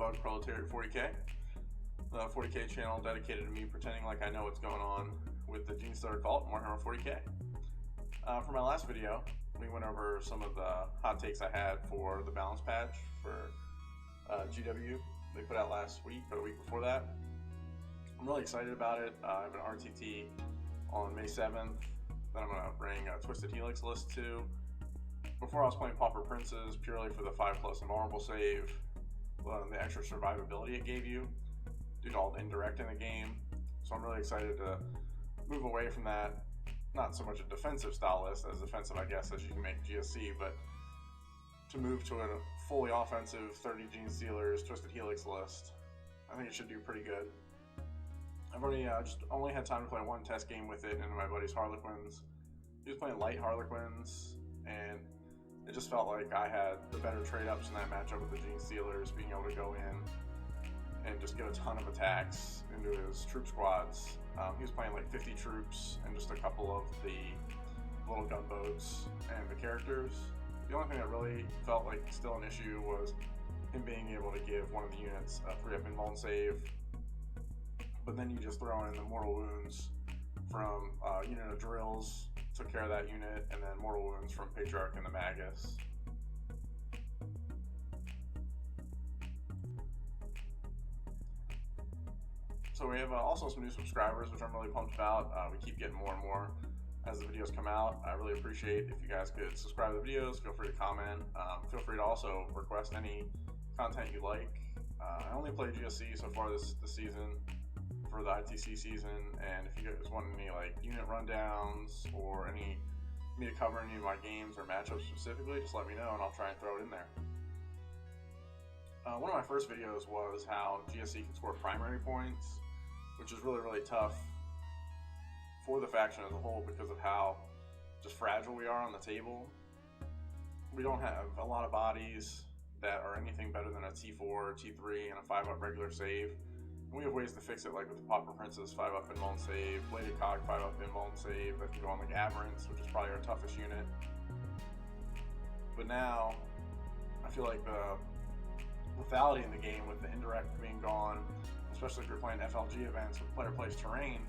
Bug Proletariat 40k, the 40k channel dedicated to me pretending like I know what's going on with the Genestealer cult in Warhammer 40k. For my last video, we went over some of the hot takes I had for the balance patch for GW they put out last week or the week before that. I'm really excited about it. I have an RTT on May 7th that I'm going to bring a Twisted Helix list to. Before I was playing Pauper Princes purely for the 5+ invulnerable save, the extra survivability it gave you due to all the indirect in the game. So I'm really excited to move away from that. Not so much a defensive style list as defensive, I guess, as you can make GSC, but to move to a fully offensive 30 Genestealers Twisted Helix list. I think it should do pretty good. I've already just only had time to play one test game with it, and my buddy's Harlequins. He was playing light Harlequins, and it just felt like I had the better trade-ups in that matchup with the Genestealers, being able to go in and just get a ton of attacks into his troop squads. He was playing like 50 troops and just a couple of the little gunboats and the characters. The only thing that really felt like still an issue was him being able to give one of the units a 3-up invuln save, but then you just throw in the mortal wounds from a unit of drills, took care of that unit, and then mortal wounds from Patriarch and the Magus. So we have also some new subscribers, which I'm really pumped about. We keep getting more and more as the videos come out. I really appreciate if you guys could subscribe to the videos. Feel free to comment. Feel free to also request any content you like. I only played GSC so far this season for the ITC season, and if you guys want any like unit rundowns or me to cover any of my games or matchups specifically, just let me know and I'll try and throw it in there. One of my first videos was how GSC can score primary points, which is really tough for the faction as a whole because of how just fragile we are on the table. We don't have a lot of bodies that are anything better than a T4, T3, and a 5-up regular save. And we have ways to fix it, like with the Pauper Princes 5-up invuln save, Bladed Cog 5-up invuln save that can go on like Aberrants, which is probably our toughest unit. But now, I feel like the lethality in the game with the indirect being gone, especially if you're playing FLG events with player plays terrain,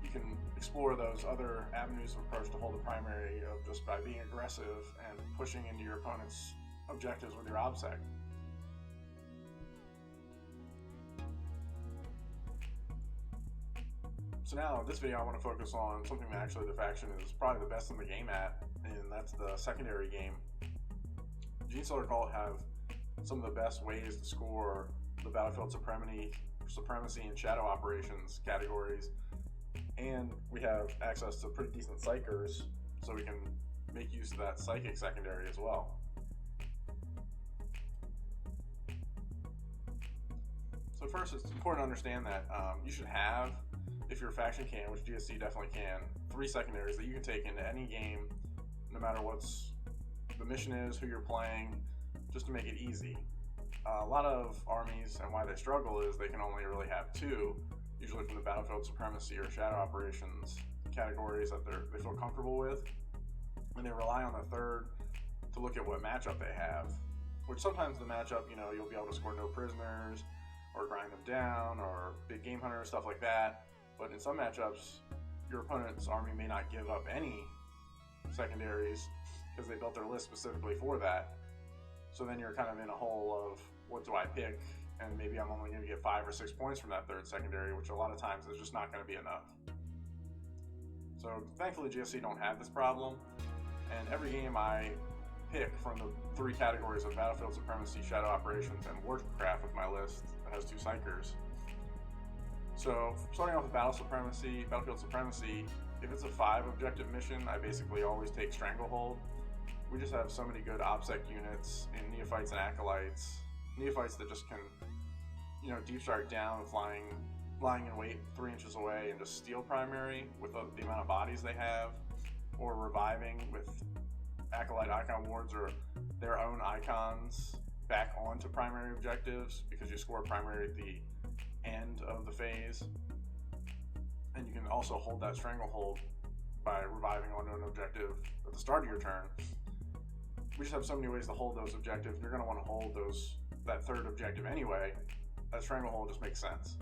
you can explore those other avenues of approach to hold the primary of just by being aggressive and pushing into your opponent's objectives with your OBSEC. So now, in this video, I want to focus on something that actually the faction is probably the best in the game at, and that's the secondary game. Genestealer Cult have some of the best ways to score the Battlefield Supremacy and Shadow Operations categories, and we have access to pretty decent psychers, so we can make use of that psychic secondary as well. So first, it's important to understand that you should have, if your faction can, which GSC definitely can, 3 secondaries that you can take into any game, no matter what's the mission is, who you're playing, just to make it easy. A lot of armies, and why they struggle, is they can only really have 2, usually from the Battlefield Supremacy or Shadow Operations categories that they feel comfortable with, and they rely on the 3rd to look at what matchup they have, which sometimes the matchup, you'll be able to score no prisoners, or grind them down, or big game hunter, stuff like that. But in some matchups, your opponent's army may not give up any secondaries because they built their list specifically for that. So then you're kind of in a hole of, what do I pick? And maybe I'm only going to get 5 or 6 points from that 3rd secondary, which a lot of times is just not going to be enough. So thankfully GSC don't have this problem, and every game I pick from the 3 categories of Battlefield Supremacy, Shadow Operations, and Warcraft with my list that has 2 psychers. So starting off with Battlefield Supremacy, if it's a 5 objective mission, I basically always take Stranglehold. We just have so many good OBSEC units in Neophytes and Acolytes. Neophytes that just can, deep strike down, lying in wait 3 inches away and just steal primary with the amount of bodies they have, or reviving with Acolyte icon wards or their own icons back onto primary objectives, because you score primary at the end of the phase, and you can also hold that Stranglehold by reviving onto an objective at the start of your turn. We just have so many ways to hold those objectives. You're going to want to hold those that third objective anyway, a Stranglehold just makes sense.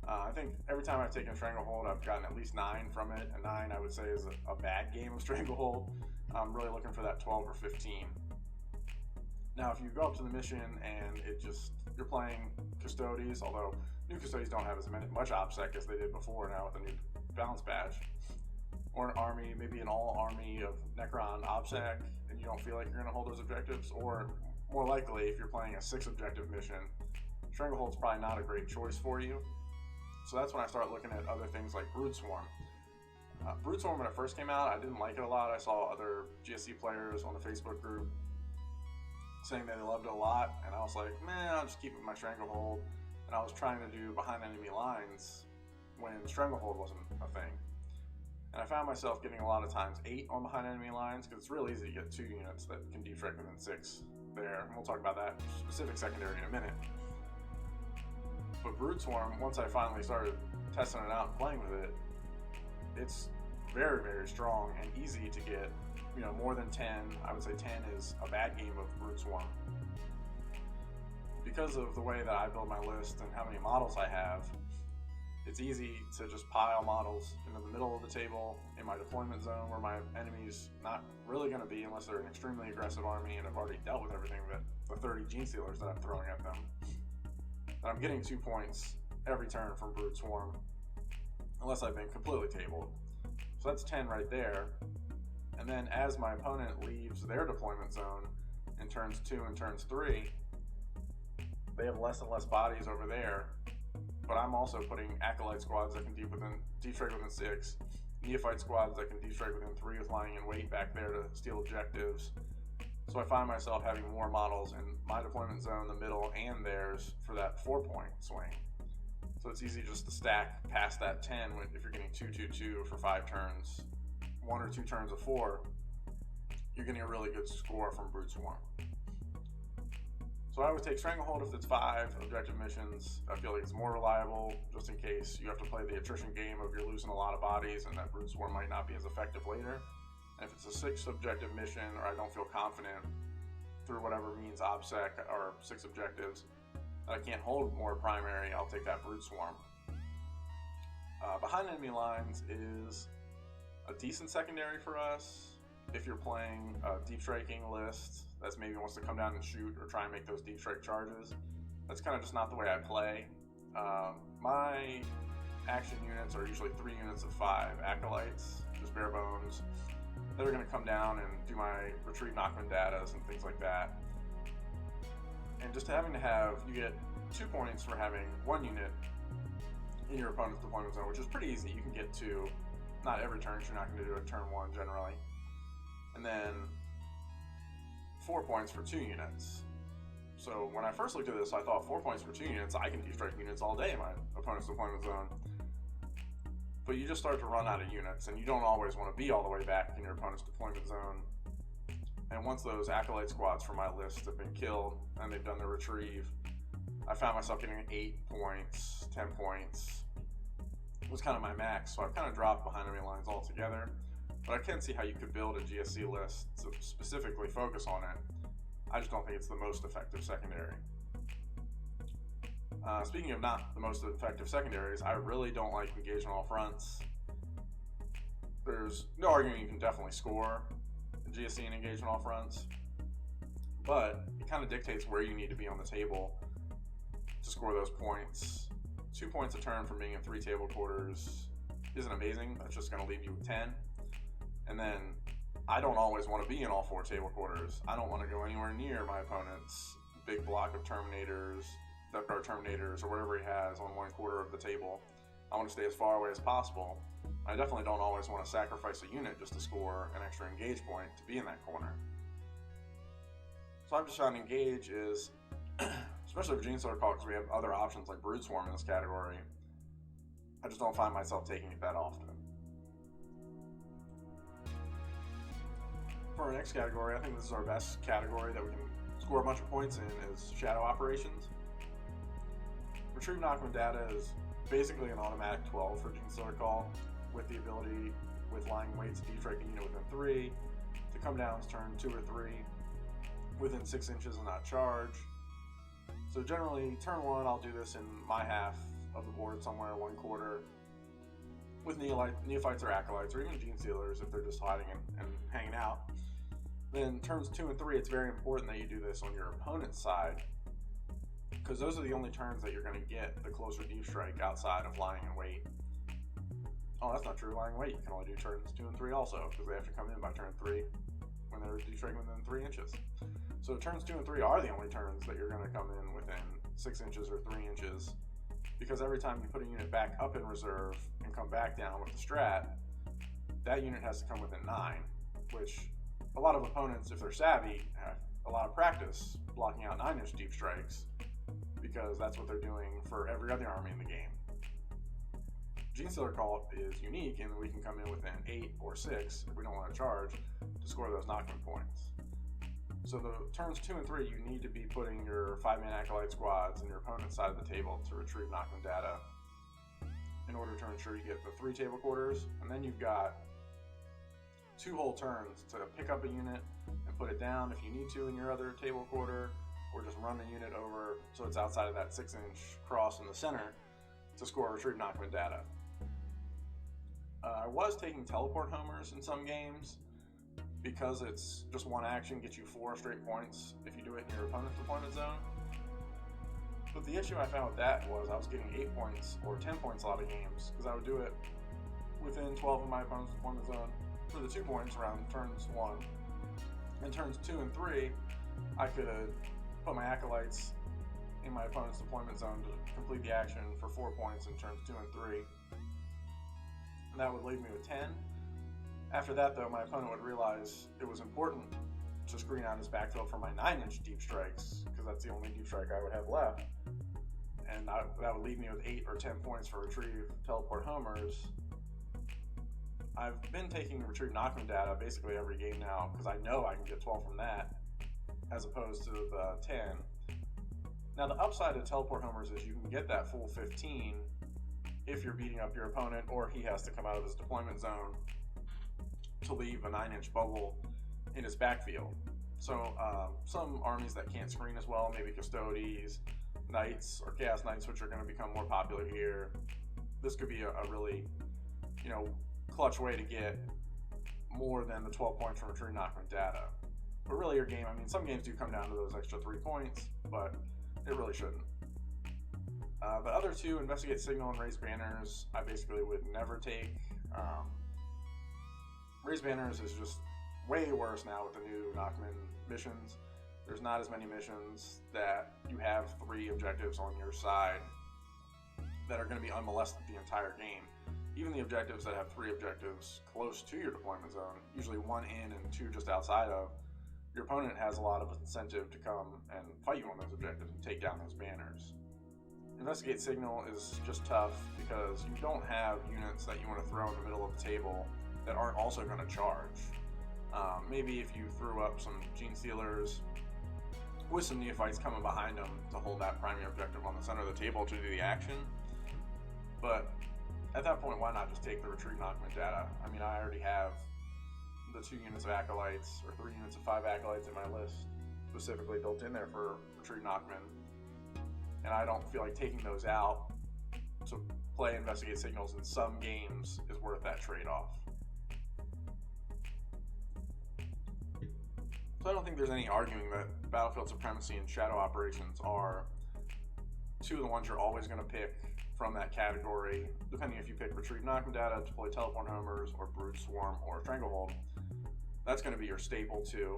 I think every time I've taken Stranglehold, I've gotten at least 9 from it, and 9 I would say is a bad game of Stranglehold. I'm really looking for that 12 or 15. Now, if you go up to the mission and you're playing Custodies, although new Custodies don't have as much OBSEC as they did before now with the new balance badge, or an army, maybe an all-army of Necron OBSEC, and you don't feel like you're going to hold those objectives, or more likely, if you're playing a 6-objective mission, Stranglehold's probably not a great choice for you. So that's when I start looking at other things like Brood Swarm. Brood Swarm, when it first came out, I didn't like it a lot. I saw other GSC players on the Facebook group saying that they loved it a lot, and I was like, man, I'll just keep it with my Stranglehold. And I was trying to do behind enemy lines when Stranglehold wasn't a thing. And I found myself getting a lot of times 8 on behind enemy lines, because it's real easy to get 2 units that can defrag within 6 there. And we'll talk about that specific secondary in a minute. But Brood Swarm, once I finally started testing it out and playing with it, it's very, very strong and easy to get, more than 10. I would say 10 is a bad game of Brood Swarm. Because of the way that I build my list and how many models I have, it's easy to just pile models into the middle of the table in my deployment zone where my enemy's not really going to be unless they're an extremely aggressive army and I've already dealt with everything that the 30 Genestealers that I'm throwing at them. And I'm getting 2 points every turn from Brood Swarm, unless I've been completely tabled. So that's 10 right there. And then as my opponent leaves their deployment zone in turns 2 and turns 3, they have less and less bodies over there. But I'm also putting Acolyte squads that can defrag within 6, Neophyte squads that can defrag within 3 with lying in wait back there to steal objectives. So I find myself having more models in my deployment zone, the middle, and theirs for that 4-point swing. So it's easy just to stack past that 10 if you're getting 2-2-2 for 5 turns, 1 or 2 turns of 4, you're getting a really good score from Brood Swarm. So I would take Stranglehold if it's 5 objective missions. I feel like it's more reliable, just in case you have to play the attrition game of you're losing a lot of bodies and that Brood Swarm might not be as effective later. And if it's a 6 objective mission, or I don't feel confident through whatever means OBSEC or 6 objectives, that I can't hold more primary, I'll take that Brood Swarm. Behind enemy lines is a decent secondary for us if you're playing a deep striking list that's maybe wants to come down and shoot or try and make those deep strike charges. That's kind of just not the way I play. My action units are usually 3 units of 5 Acolytes, just bare bones, that are going to come down and do my retrieve knockman datas and things like that. And just having to have, you get 2 points for having 1 unit in your opponent's deployment zone, which is pretty easy. You can get 2, not every turn, you're not going to do it turn 1 generally. And then 4 points for 2 units. So when I first looked at this, I thought 4 points for 2 units, I can destrike units all day in my opponent's deployment zone. But you just start to run out of units, and you don't always want to be all the way back in your opponent's deployment zone. And once those Acolyte squads from my list have been killed and they've done their retrieve, I found myself getting 8 points, 10 points. It was kind of my max, so I've kind of dropped behind enemy lines altogether. But I can see how you could build a GSC list to specifically focus on it. I just don't think it's the most effective secondary. Speaking of not the most effective secondaries, I really don't like Engage on All Fronts. There's no argument you can definitely score in GSC and Engage on All Fronts, but it kind of dictates where you need to be on the table to score those points. 2 points a turn from being in 3 table quarters isn't amazing. That's just going to leave you with 10. And then I don't always want to be in all 4 table quarters. I don't want to go anywhere near my opponent's big block of Terminators, Death Guard Terminators, or whatever he has on 1/4 of the table. I want to stay as far away as possible. I definitely don't always want to sacrifice a unit just to score an extra engage point to be in that corner. So I've just found Engage is, especially for Genestealer Call, because we have other options like Brood Swarm in this category, I just don't find myself taking it that often. For our next category, I think this is our best category that we can score a bunch of points in, is Shadow Operations. Retrieve Knockman Data is basically an automatic 12 for Genestealer Call, with the ability, with lying wait, to defrag the unit within 3, to come down turn 2 or 3, within 6 inches and not charge. So generally, turn 1, I'll do this in my half of the board, somewhere 1/4, with neophytes or acolytes, or even Genestealers if they're just hiding and hanging out. Then turns 2 and 3, it's very important that you do this on your opponent's side, because those are the only turns that you're going to get the closer deep strike outside of lying in wait. Oh, that's not true. Lying in wait, you can only do turns 2 and 3 also, because they have to come in by turn 3 when they're deep striking within 3 inches. So turns 2 and 3 are the only turns that you're going to come in within 6 inches or 3 inches, because every time you put a unit back up in reserve and come back down with the strat, that unit has to come within 9, which a lot of opponents, if they're savvy, have a lot of practice blocking out 9-inch deep strikes, because that's what they're doing for every other army in the game. Genestealer call is unique in that we can come in within 8 or 6 if we don't want to charge to score those knockdown points. So the turns 2 and 3, you need to be putting your 5-man acolyte squads in your opponent's side of the table to retrieve knockdown data in order to ensure you get the 3 table quarters, and then you've got 2 whole turns to pick up a unit and put it down if you need to in your other table quarter, or just run the unit over so it's outside of that 6-inch cross in the center to score retrieve knockdown data. I was taking teleport homers in some games, because it's just one action, gets you 4 straight points if you do it in your opponent's deployment zone. But the issue I found with that was I was getting 8 points or 10 points a lot of games, because I would do it within 12 of my opponent's deployment zone for the 2 points around turns 1. And turns 2 and 3, I could put my acolytes in my opponent's deployment zone to complete the action for 4 points in turns 2 and 3. And that would leave me with 10. After that, though, my opponent would realize it was important to screen out his backfield for my 9-inch deep strikes, because that's the only deep strike I would have left. And that would leave me with 8 or 10 points for retrieve teleport homers. I've been taking retrieve knockdown data basically every game now, because I know I can get 12 from that, as opposed to the 10. Now the upside of teleport homers is you can get that full 15 if you're beating up your opponent, or he has to come out of his deployment zone to leave a 9-inch bubble in his backfield. So some armies that can't screen as well, maybe Custodes, Knights, or Chaos Knights, which are going to become more popular here, this could be a really, clutch way to get more than the 12 points from retrieve knockdown data. But really your game, some games do come down to those extra 3 points, but it really shouldn't. The other 2, Investigate Signal and Raise Banners, I basically would never take. Raise Banners is just way worse now with the new Knockman missions. There's not as many missions that you have 3 objectives on your side that are going to be unmolested the entire game. Even the objectives that have 3 objectives close to your deployment zone, usually 1 in and 2 just outside of, your opponent has a lot of incentive to come and fight you on those objectives and take down those banners. Investigate Signal is just tough because you don't have units that you want to throw in the middle of the table that aren't also going to charge. Maybe if you threw up some Genestealers with some neophytes coming behind them to hold that primary objective on the center of the table to do the action. But at that point, why not just take the retrieve knockdown data? I already have the 2 units of acolytes, or 3 units of 5 acolytes in my list specifically built in there for retrieve knockdown, and I don't feel like taking those out to play Investigate Signals in some games is worth that trade-off. So I don't think there's any arguing that Battlefield Supremacy and Shadow Operations are 2 of the ones you're always going to pick from that category, depending if you pick Retrieve Knockdown Data, Deploy Teleport Homers, or Brood Swarm, or Stranglehold. That's going to be your staple too.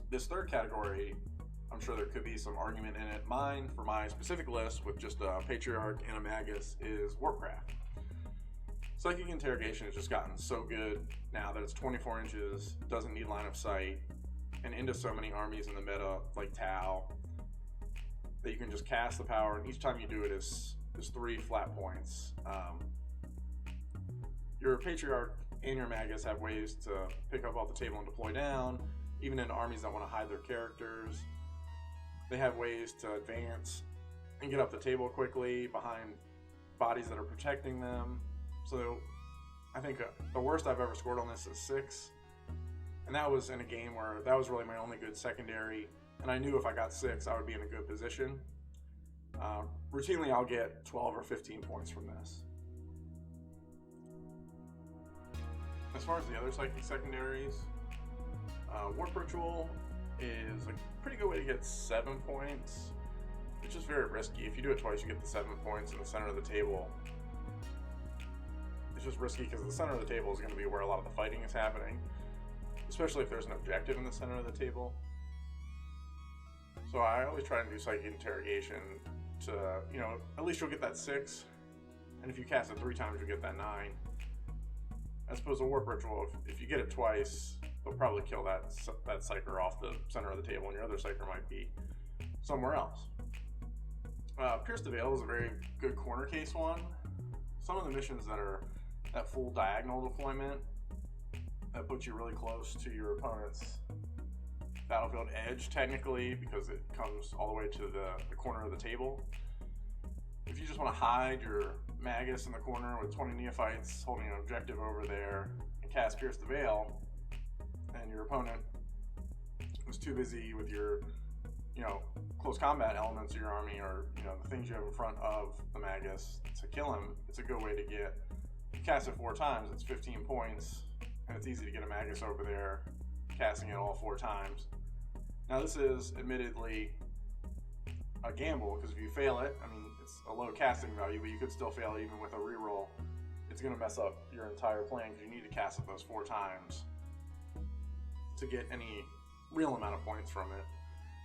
This third category, I'm sure there could be some argument in it. Mine, for my specific list, with just a Patriarch and a Magus, is Warcraft. Psychic Interrogation has just gotten so good now that it's 24 inches, doesn't need line of sight, and into so many armies in the meta, like Tau, that you can just cast the power, and each time you do it is 3 flat points. Your Patriarch and your Magus have ways to pick up off the table and deploy down, even into armies that want to hide their characters. They have ways to advance and get up the table quickly behind bodies that are protecting them. So I think the worst I've ever scored on this is 6. And that was in a game where that was really my only good secondary and I knew if I got 6, I would be in a good position. Routinely, I'll get 12 or 15 points from this. As far as the other psychic secondaries, Warp Ritual is a pretty good way to get 7 points. It's just very risky. If you do it twice, you get the 7 points in the center of the table. It's just risky because the center of the table is going to be where a lot of the fighting is happening, especially if there's an objective in the center of the table. So I always try to do Psychic Interrogation to, at least you'll get that 6, and if you cast it 3 times, you'll get that 9. As opposed to Warp Ritual, if you get it twice, they'll probably kill that Psyker off the center of the table, and your other Psyker might be somewhere else. Pierce the Veil is a very good corner case one. Some of the missions that are that full diagonal deployment that puts you really close to your opponent's battlefield edge, technically, because it comes all the way to the corner of the table. If you just want to hide your Magus in the corner with 20 Neophytes holding an objective over there and cast Pierce the Veil, and your opponent was too busy with your close combat elements of your army, or the things you have in front of the Magus to kill him, it's a good way to get. You cast it 4 times, it's 15 points, and it's easy to get a Magus over there casting it all 4 times. Now this is admittedly a gamble, because if you fail it, it's a low casting value, but you could still fail even with a reroll. It's going to mess up your entire plan because you need to cast it those 4 times to get any real amount of points from it.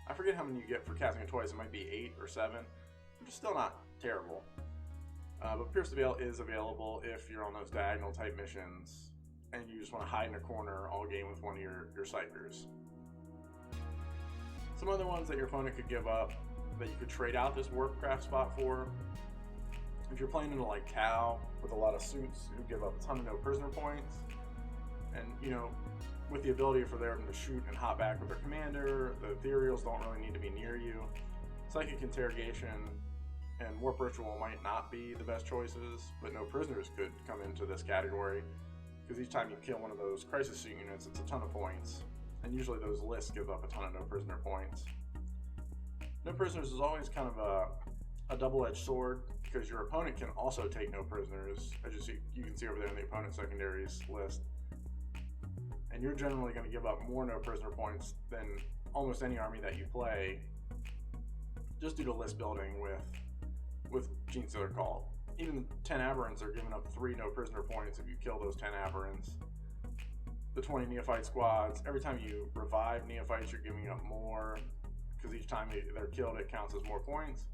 I forget how many you get for casting it twice. It might be 8 or 7, which is still not terrible. But Pierce the Veil is available if you're on those diagonal type missions and you just want to hide in a corner all game with one of your Psykers. Some other ones that your opponent could give up that you could trade out this Warpcraft spot for. If you're playing into like Tau with a lot of suits who give up a ton of no prisoner points, and with the ability for them to shoot and hop back with their commander, the ethereals don't really need to be near you. Psychic Interrogation and Warp Ritual might not be the best choices, but no prisoners could come into this category, because each time you kill one of those crisis suit units, it's a ton of points, and usually those lists give up a ton of no prisoner points. No prisoners is always kind of a double-edged sword, because your opponent can also take no prisoners, as you can see over there in the opponent secondaries list. And you're generally going to give up more no prisoner points than almost any army that you play, just due to list building with Genestealer Call. Even 10 Aberrants are giving up 3 no prisoner points if you kill those 10 Aberrants. The 20 Neophyte squads, every time you revive Neophytes, you're giving up more, because each time they're killed, it counts as more points.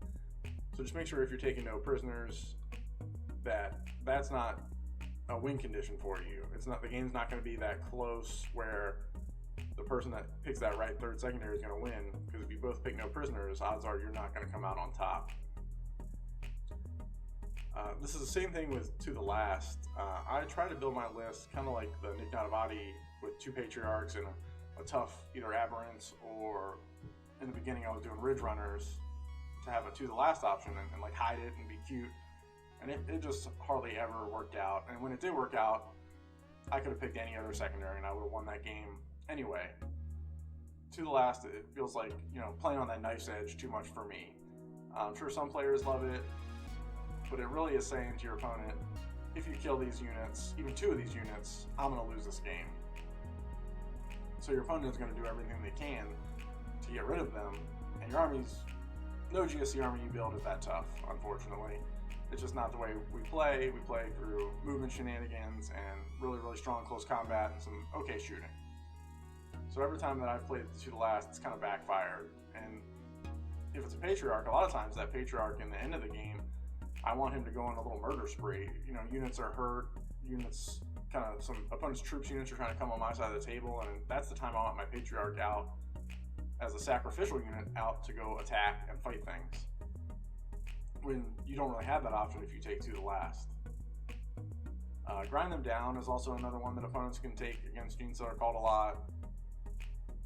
So just make sure if you're taking no prisoners, that's not a win condition for you. The game's not going to be that close where the person that picks that right third secondary is going to win, because if you both pick no prisoners, odds are you're not going to come out on top. This is the same thing with To the Last. I try to build my list kind of like the Nick Natavati with 2 Patriarchs and a tough either Aberrants, or in the beginning I was doing Ridge Runners to have a To the Last option and like hide it and be cute. And it just hardly ever worked out. And when it did work out, I could have picked any other secondary and I would have won that game anyway. To the Last, it feels like, playing on that knife's edge too much for me. I'm sure some players love it, but it really is saying to your opponent, if you kill these units, even 2 of these units, I'm going to lose this game. So your opponent is going to do everything they can to get rid of them, and your army's, no GSC army you build is that tough, unfortunately. It's just not the way we play. We play through movement shenanigans and really, really strong close combat and some okay shooting. So every time that I've played To the Last, it's kind of backfired. And if it's a Patriarch, a lot of times that Patriarch in the end of the game, I want him to go on a little murder spree. Units are hurt, some opponent's troops units are trying to come on my side of the table, and that's the time I want my Patriarch out as a sacrificial unit out to go attack and fight things, when you don't really have that option if you take To the Last. Grind Them Down is also another one that opponents can take against Genestealer Called a lot,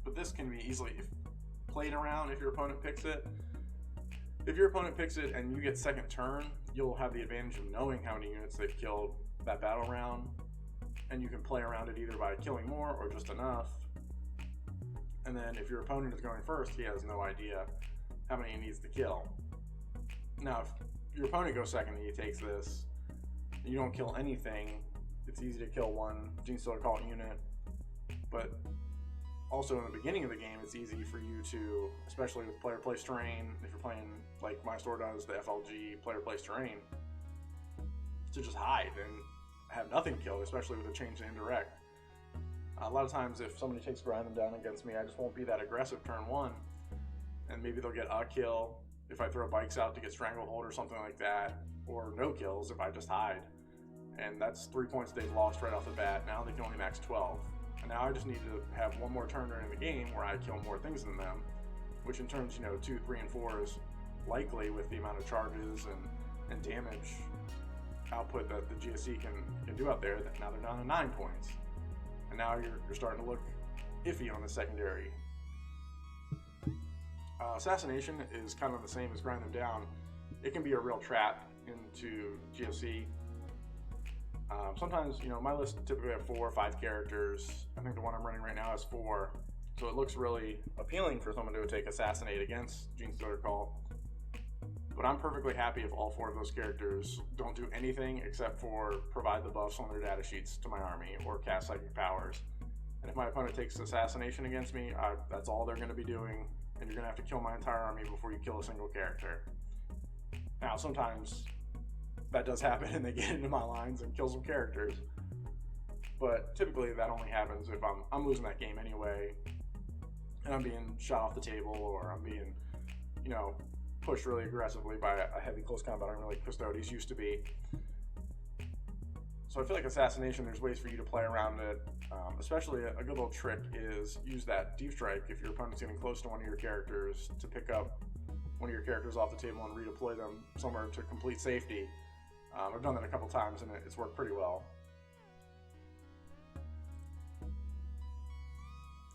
but this can be easily played around if your opponent picks it. If your opponent picks it and you get second turn, you'll have the advantage of knowing how many units they've killed that battle round, and you can play around it either by killing more or just enough. And then if your opponent is going first, he has no idea how many he needs to kill. Now, if your opponent goes second and he takes this, and you don't kill anything, it's easy to kill one Genestealer cult unit. But also in the beginning of the game, it's easy for you to, especially with player place terrain, if you're playing like my store does, the FLG player place terrain, to just hide and have nothing killed, especially with a change to indirect. A lot of times if somebody takes grind them down against me, I just won't be that aggressive turn one, and maybe they'll get a kill if I throw bikes out to get stranglehold or something like that, or no kills if I just hide. And that's 3 points they've lost right off the bat. Now they can only max 12. And now I just need to have one more turn during the game where I kill more things than them, which in turns, 2, 3, and 4 is likely with the amount of charges and damage output that the GSC can do out there. That now they're down to 9 points. And now you're starting to look iffy on the secondary. Assassination is kind of the same as grind them down. It can be a real trap into GSC. Sometimes, my list typically have 4 or 5 characters. I think the one I'm running right now has 4. So it looks really appealing for someone to take Assassinate against Genestealer Cult. But I'm perfectly happy if all 4 of those characters don't do anything except for provide the buffs on their data sheets to my army or cast psychic powers. And if my opponent takes Assassination against me, that's all they're going to be doing, and you're going to have to kill my entire army before you kill a single character. Now, sometimes that does happen and they get into my lines and kill some characters, but typically that only happens if I'm losing that game anyway, and I'm being shot off the table, or I'm being, pushed really aggressively by a heavy close combat army like Custodes used to be. So I feel like Assassination, there's ways for you to play around it. Especially a good little trick is use that Deep Strike if your opponent's getting close to one of your characters, to pick up one of your characters off the table and redeploy them somewhere to complete safety. I've done that a couple times and it's worked pretty well.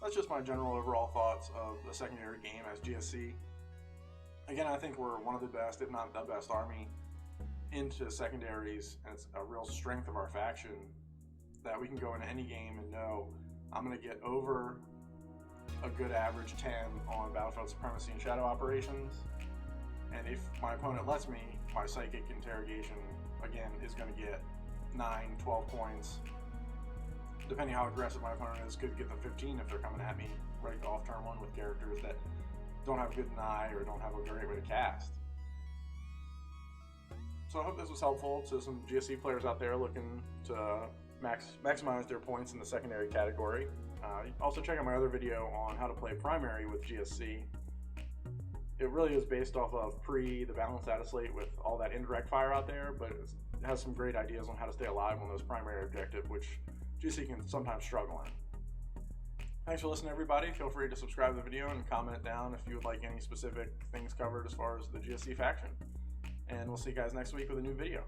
That's just my general overall thoughts of the secondary game as GSC. Again, I think we're one of the best, if not the best army into secondaries, and it's a real strength of our faction that we can go into any game and know I'm going to get over a good average 10 on Battlefield Supremacy and Shadow Operations, and if my opponent lets me, my Psychic Interrogation again is going to get 9, 12 points. Depending how aggressive my opponent is, could get the 15 if they're coming at me right off turn 1 with characters that don't have a good deny or don't have a great way to cast. So I hope this was helpful to some GSC players out there looking to maximize their points in the secondary category. Also check out my other video on how to play primary with GSC. It really is based off of the balanced data slate with all that indirect fire out there, but it has some great ideas on how to stay alive on those primary objectives, which GSC can sometimes struggle in. Thanks for listening, everybody. Feel free to subscribe to the video and comment down if you would like any specific things covered as far as the GSC faction. And we'll see you guys next week with a new video.